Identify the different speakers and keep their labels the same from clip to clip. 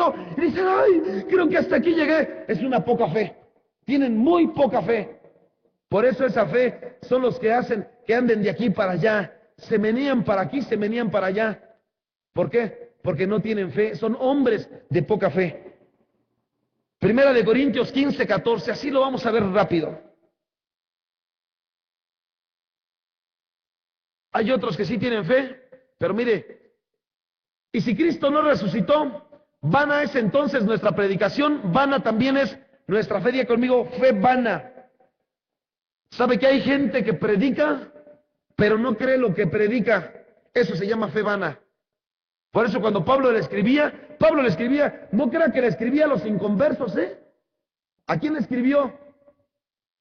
Speaker 1: éxito y dicen, ay, creo que hasta aquí llegué. Es una poca fe. Tienen muy poca fe. Por eso esa fe son los que hacen que anden de aquí para allá. Se menean para aquí, se menean para allá. ¿Por qué? Porque no tienen fe. Son hombres de poca fe. Primera de Corintios 15, 14. Así lo vamos a ver rápido. Hay otros que sí tienen fe, pero mire, y si Cristo no resucitó, vana es entonces nuestra predicación, vana también es nuestra fe. Diga conmigo, fe vana. ¿Sabe que hay gente que predica, pero no cree lo que predica? Eso se llama fe vana. Por eso cuando Pablo le escribía, no crea que le escribía a los inconversos, ¿eh? ¿A quién le escribió?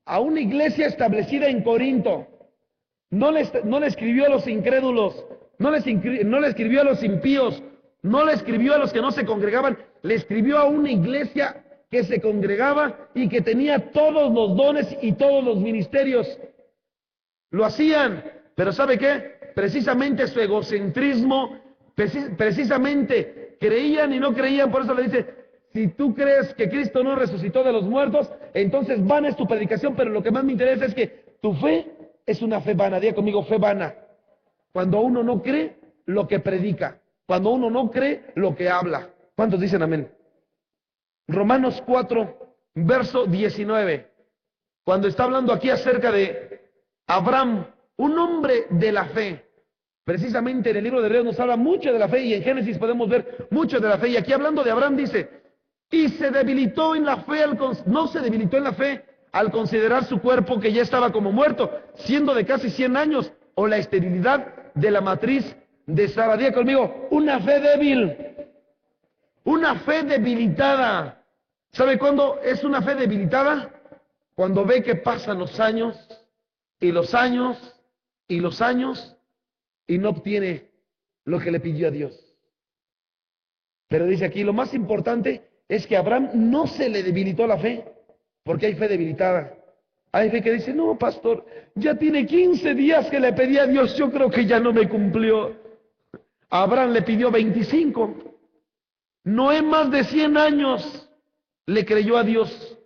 Speaker 1: A una iglesia establecida en Corinto. No le escribió a los incrédulos, no le escribió a los impíos, no le escribió a los que no se congregaban, le escribió a una iglesia que se congregaba y que tenía todos los dones y todos los ministerios. Lo hacían, pero ¿sabe qué? Precisamente su egocentrismo, precisamente creían y no creían, por eso le dice, si tú crees que Cristo no resucitó de los muertos, entonces vana es tu predicación, pero lo que más me interesa es que tu fe es una fe vana. Diga conmigo, fe vana. Cuando uno no cree lo que predica, cuando uno no cree lo que habla. ¿Cuántos dicen amén? Romanos 4, verso 19. Cuando está hablando aquí acerca de Abraham, un hombre de la fe. Precisamente en el libro de Hebreos nos habla mucho de la fe y en Génesis podemos ver mucho de la fe. Y aquí hablando de Abraham dice, y se debilitó en la fe, no se debilitó en la fe al considerar su cuerpo que ya estaba como muerto, siendo de casi 100 años, o la esterilidad de la matriz de Sara. Diga conmigo, una fe débil, una fe debilitada. ¿Sabe cuándo es una fe debilitada? Cuando ve que pasan los años, y los años, y los años, y no obtiene lo que le pidió a Dios. Pero dice aquí, lo más importante es que a Abraham no se le debilitó la fe, porque hay fe debilitada. Hay fe que dice, no, pastor, ya tiene 15 días que le pedí a Dios, yo creo que ya no me cumplió. A Abraham le pidió 25. Noé más de 100 años le creyó a Dios.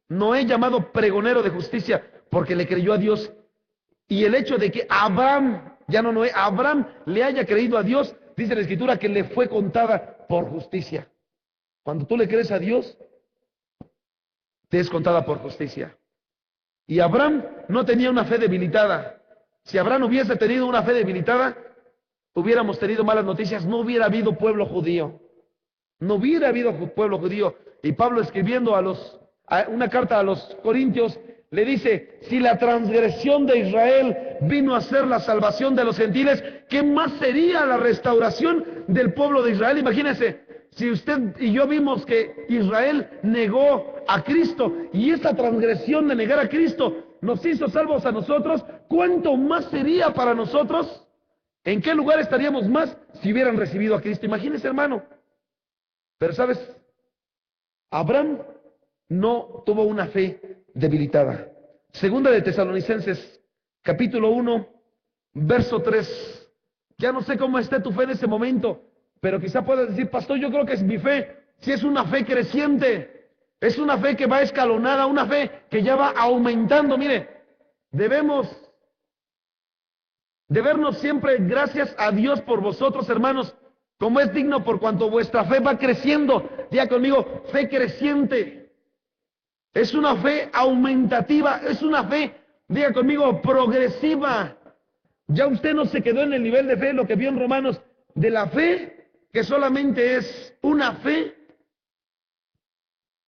Speaker 1: Noé llamado pregonero de justicia, porque le creyó a Dios. Y el hecho de que Abraham, ya no Noé, Abraham le haya creído a Dios, dice la Escritura que le fue contada por justicia. Cuando tú le crees a Dios, te es contada por justicia. Y Abraham no tenía una fe debilitada. Si Abraham hubiese tenido una fe debilitada, hubiéramos tenido malas noticias, no hubiera habido pueblo judío. No hubiera habido pueblo judío. Y Pablo escribiendo una carta a los Corintios, le dice, si la transgresión de Israel vino a ser la salvación de los gentiles, ¿qué más sería la restauración del pueblo de Israel? Imagínense, si usted y yo vimos que Israel negó a Cristo y esa transgresión de negar a Cristo nos hizo salvos a nosotros, ¿cuánto más sería para nosotros? ¿En qué lugar estaríamos más si hubieran recibido a Cristo? Imagínense, hermano. Pero ¿sabes? Abraham no tuvo una fe debilitada. Segunda de Tesalonicenses, capítulo 1, verso 3. Ya no sé cómo esté tu fe en ese momento, pero quizá puedas decir, pastor, yo creo que es mi fe, si es una fe creciente, es una fe que va escalonada, una fe que ya va aumentando. Mire, debemos de vernos siempre gracias a Dios por vosotros, hermanos, como es digno por cuanto vuestra fe va creciendo. Diga conmigo, fe creciente. Es una fe aumentativa, es una fe, diga conmigo, progresiva. Ya usted no se quedó en el nivel de fe, lo que vio en Romanos, de la fe que solamente es una fe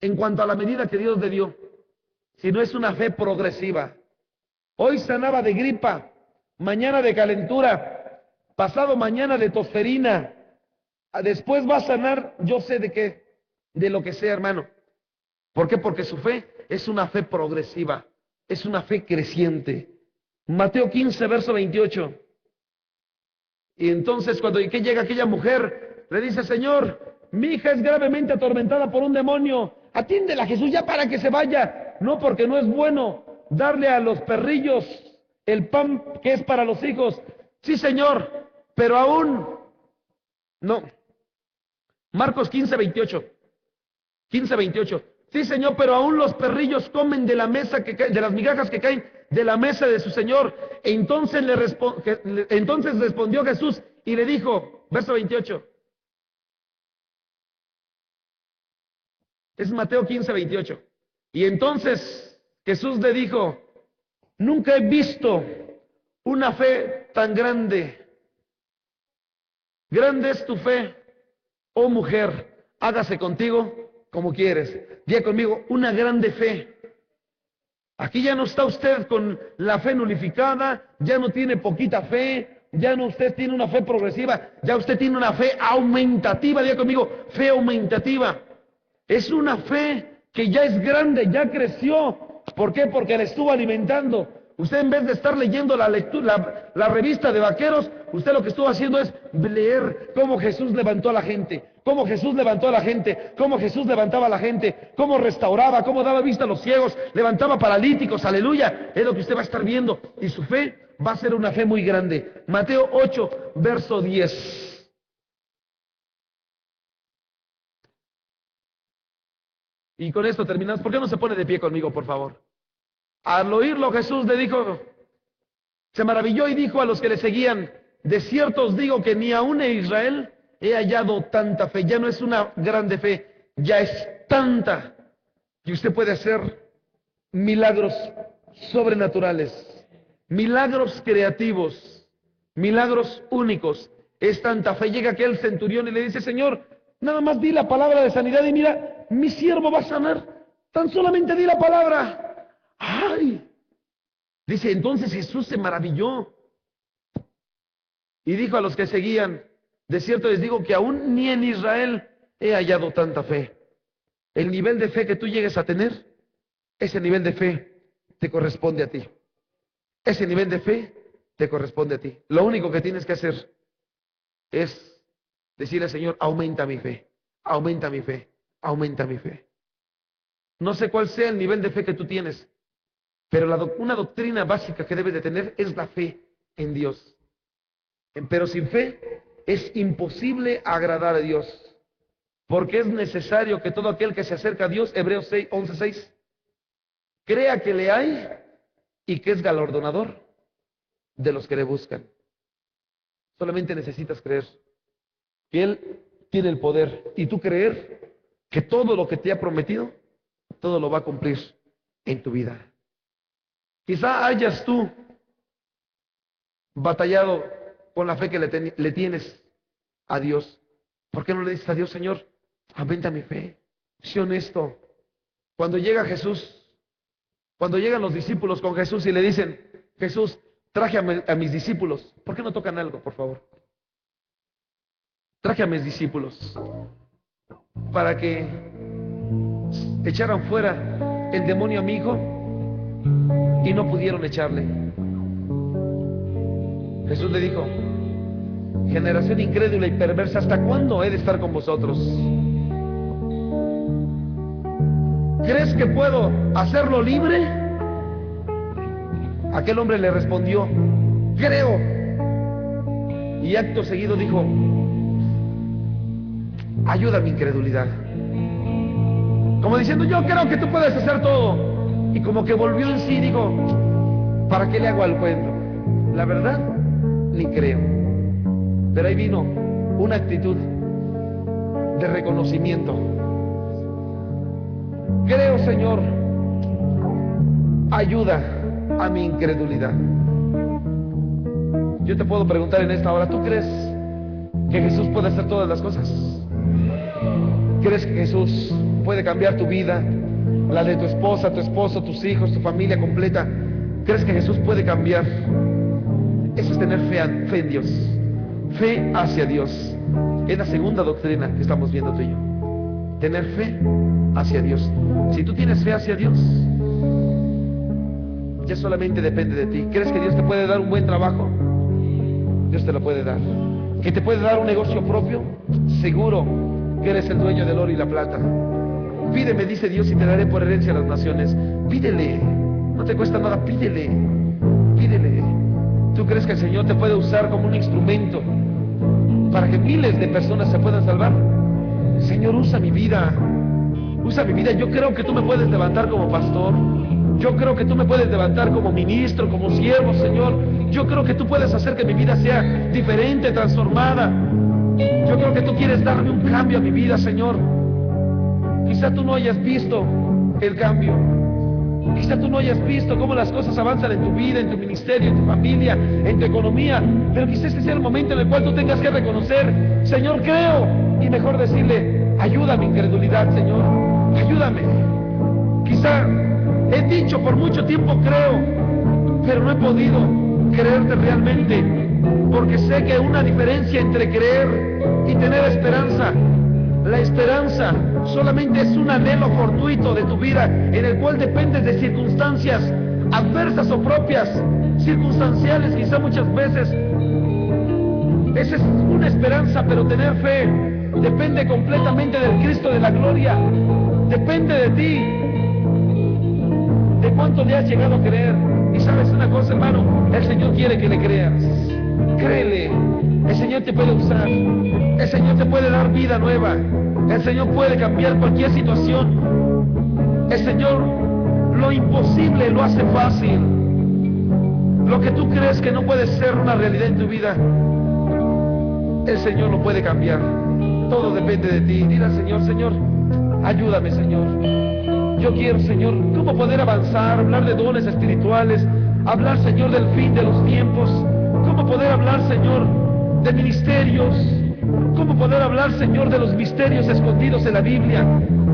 Speaker 1: en cuanto a la medida que Dios le dio, sino es una fe progresiva. Hoy sanaba de gripa, mañana de calentura, pasado mañana de tosferina, después va a sanar, yo sé de qué, de lo que sea, hermano. ¿Por qué? Porque su fe es una fe progresiva, es una fe creciente. Mateo 15, verso 28. Y entonces cuando llega aquella mujer, le dice, Señor, mi hija es gravemente atormentada por un demonio, atiéndela, Jesús, ya para que se vaya. No, porque no es bueno darle a los perrillos el pan que es para los hijos. Sí, Señor, pero aún no. Marcos 15, 28. 15:28. Sí, Señor, pero aún los perrillos comen de la mesa que cae, de las migajas que caen de la mesa de su Señor. Entonces entonces respondió Jesús y le dijo, verso 28. Es Mateo 15:28. Y entonces Jesús le dijo, nunca he visto una fe tan grande. Grande es tu fe, oh mujer, hágase contigo como quieres. Diga conmigo, una grande fe. Aquí ya no está usted con la fe nulificada, ya no tiene poquita fe, ya no usted tiene una fe progresiva, ya usted tiene una fe aumentativa. Diga conmigo, fe aumentativa. Es una fe que ya es grande, ya creció. ¿Por qué? Porque la estuvo alimentando. Usted, en vez de estar leyendo la revista de vaqueros, usted lo que estuvo haciendo es leer cómo Jesús levantó a la gente, cómo Jesús levantó a la gente, cómo Jesús levantaba a la gente, cómo restauraba, cómo daba vista a los ciegos, levantaba paralíticos, aleluya. Es lo que usted va a estar viendo. Y su fe va a ser una fe muy grande. Mateo 8, verso 10. Y con esto terminamos. ¿Por qué no se pone de pie conmigo, por favor? Al oírlo, Jesús le dijo, se maravilló y dijo a los que le seguían, de cierto os digo que ni aun en Israel he hallado tanta fe. Ya no es una grande fe, ya es tanta que usted puede hacer milagros sobrenaturales, milagros creativos, milagros únicos. Es tanta fe. Llega aquel centurión y le dice, Señor, nada más di la palabra de sanidad y mira, mi siervo va a sanar. Tan solamente di la palabra. ¡Ay! Dice, entonces Jesús se maravilló y dijo a los que seguían, de cierto les digo que aún ni en Israel he hallado tanta fe. El nivel de fe que tú llegues a tener, ese nivel de fe te corresponde a ti. Ese nivel de fe te corresponde a ti. Lo único que tienes que hacer es decirle al Señor, aumenta mi fe, aumenta mi fe, aumenta mi fe. No sé cuál sea el nivel de fe que tú tienes, pero una doctrina básica que debes de tener es la fe en Dios. Pero sin fe es imposible agradar a Dios, porque es necesario que todo aquel que se acerca a Dios, Hebreos 11:6, crea que le hay y que es galardonador de los que le buscan. Solamente necesitas creer que Él tiene el poder y tú creer que todo lo que te ha prometido, todo lo va a cumplir en tu vida. Quizá hayas tú batallado con la fe que le tienes a Dios. ¿Por qué no le dices a Dios, Señor, aumenta mi fe? Sé honesto. Cuando llega Jesús, cuando llegan los discípulos con Jesús y le dicen, Jesús, traje a mis discípulos. ¿Por qué no tocan algo, por favor? Traje a mis discípulos para que echaran fuera el demonio a mi hijo y no pudieron echarle. Jesús le dijo, generación incrédula y perversa, ¿hasta cuándo he de estar con vosotros? ¿Crees que puedo hacerlo libre? Aquel hombre le respondió, creo. Y acto seguido dijo, ayuda a mi incredulidad. Como diciendo, yo creo que tú puedes hacer todo. Y como que volvió en sí y dijo, ¿para qué le hago al cuento? La verdad, ni creo. Pero ahí vino una actitud de reconocimiento. Creo, Señor, ayuda a mi incredulidad. Yo te puedo preguntar en esta hora, ¿tú crees que Jesús puede hacer todas las cosas? ¿Crees que Jesús puede cambiar tu vida, la de tu esposa, tu esposo, tus hijos, tu familia completa? ¿Crees que Jesús puede cambiar? Eso es tener fe en Dios, fe hacia Dios. Es la segunda doctrina que estamos viendo tú y yo. Tener fe hacia Dios. Si tú tienes fe hacia Dios, ya solamente depende de ti. ¿Crees que Dios te puede dar un buen trabajo? Dios te lo puede dar. ¿Que te puede dar un negocio propio? Seguro que eres el dueño del oro y la plata. Pídeme, dice Dios, y te daré por herencia a las naciones. Pídele, no te cuesta nada, pídele, pídele. ¿Tú crees que el Señor te puede usar como un instrumento para que miles de personas se puedan salvar? Señor, usa mi vida, Usa mi vida. Yo creo que tú me puedes levantar como pastor. Yo creo que tú me puedes levantar como ministro, como siervo, Señor. Yo creo que tú puedes hacer que mi vida sea diferente, transformada. Yo creo que tú quieres darme un cambio a mi vida, Señor. Quizá tú no hayas visto el cambio. Quizá tú no hayas visto cómo las cosas avanzan en tu vida, en tu ministerio, en tu familia, en tu economía. Pero quizá este sea el momento en el cual tú tengas que reconocer: Señor, creo. Y mejor decirle: ayuda a mi incredulidad, Señor. Ayúdame. Quizá he dicho por mucho tiempo creo, pero no he podido creerte realmente, porque sé que hay una diferencia entre creer y tener esperanza. La esperanza solamente es un anhelo fortuito de tu vida, en el cual dependes de circunstancias adversas o propias, circunstanciales quizá muchas veces. Esa es una esperanza, pero tener fe depende completamente del Cristo de la gloria. Depende de ti, de cuánto le has llegado a creer. Y sabes una cosa, hermano, el Señor quiere que le creas. Créele. El Señor te puede usar. El Señor te puede dar vida nueva. El Señor puede cambiar cualquier situación. El Señor lo imposible lo hace fácil. Lo que tú crees que no puede ser una realidad en tu vida, el Señor lo puede cambiar. Todo depende de ti. Dile al Señor: Señor, ayúdame, Señor. Yo quiero, Señor, cómo poder avanzar, hablar de dones espirituales, hablar, Señor, del fin de los tiempos, cómo poder hablar, Señor, de ministerios, cómo poder hablar, Señor, de los misterios escondidos en la Biblia,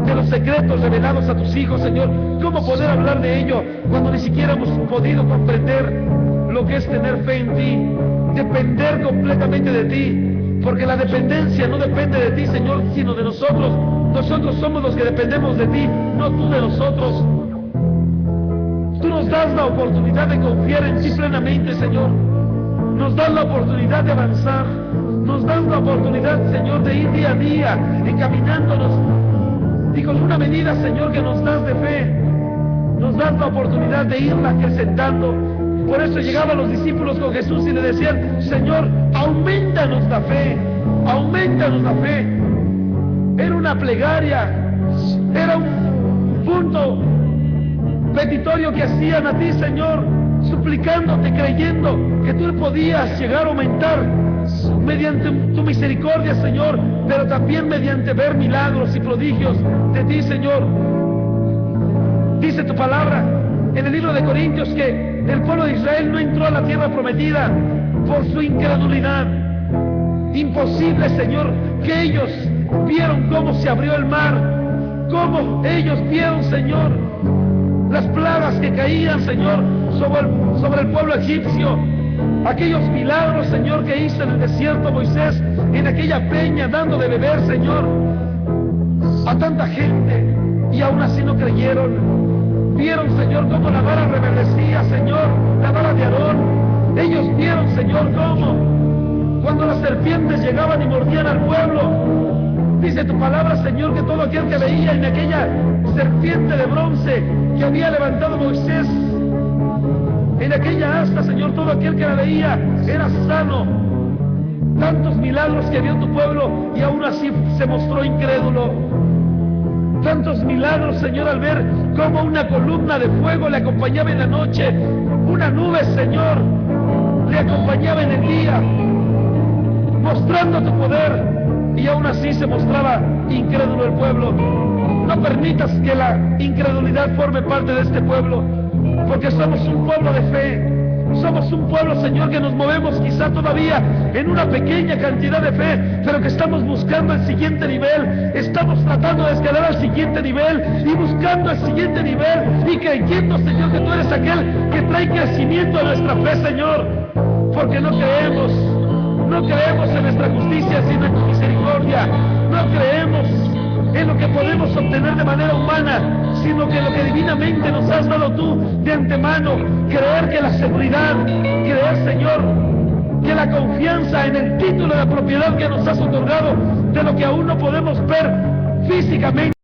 Speaker 1: de los secretos revelados a tus hijos, Señor. Cómo poder hablar de ello cuando ni siquiera hemos podido comprender lo que es tener fe en ti, depender completamente de ti, porque la dependencia no depende de ti, Señor, sino de nosotros. Nosotros somos los que dependemos de ti, no tú de nosotros. Tú nos das la oportunidad de confiar en ti plenamente, Señor. Nos das la oportunidad de avanzar. Nos das la oportunidad, Señor, de ir día a día, encaminándonos. Y con una medida, Señor, que nos das de fe, nos das la oportunidad de irla acrecentando. Por eso llegaban los discípulos con Jesús y le decían: Señor, aumentanos la fe, aumentanos la fe. Era una plegaria, era un punto petitorio que hacían a ti, Señor, suplicándote, creyendo que tú podías llegar a aumentar mediante tu misericordia, Señor, pero también mediante ver milagros y prodigios de ti, Señor. Dice tu palabra en el libro de Corintios que el pueblo de Israel no entró a la tierra prometida por su incredulidad. Imposible, Señor, que ellos vieron cómo se abrió el mar, cómo ellos vieron, Señor, las plagas que caían, Señor, sobre el pueblo egipcio, aquellos milagros, Señor, que hizo en el desierto Moisés, en aquella peña, dando de beber, Señor, a tanta gente, y aún así no creyeron. Vieron, Señor, cómo la vara reverdecía, Señor, la vara de Aarón. Ellos vieron, Señor, cómo cuando las serpientes llegaban y mordían al pueblo, dice tu palabra, Señor, que todo aquel que veía en aquella serpiente de bronce que había levantado Moisés, en aquella asta, Señor, todo aquel que la veía era sano. Tantos milagros que vio tu pueblo y aún así se mostró incrédulo. Tantos milagros, Señor, al ver cómo una columna de fuego le acompañaba en la noche, una nube, Señor, le acompañaba en el día, mostrando tu poder, y aún así se mostraba incrédulo el pueblo. No permitas que la incredulidad forme parte de este pueblo, porque somos un pueblo de fe. Somos un pueblo, Señor, que nos movemos quizá todavía en una pequeña cantidad de fe, pero que estamos buscando el siguiente nivel. Estamos tratando de escalar al siguiente nivel y buscando el siguiente nivel y creyendo, Señor, que tú eres aquel que trae crecimiento a nuestra fe, Señor, porque no creemos en nuestra justicia, sino en tu misericordia. No creemos en lo que podemos obtener de manera humana, sino que lo que divinamente nos has dado tú de antemano. Creer que la seguridad, creer, Señor, que la confianza en el título de propiedad que nos has otorgado, de lo que aún no podemos ver físicamente,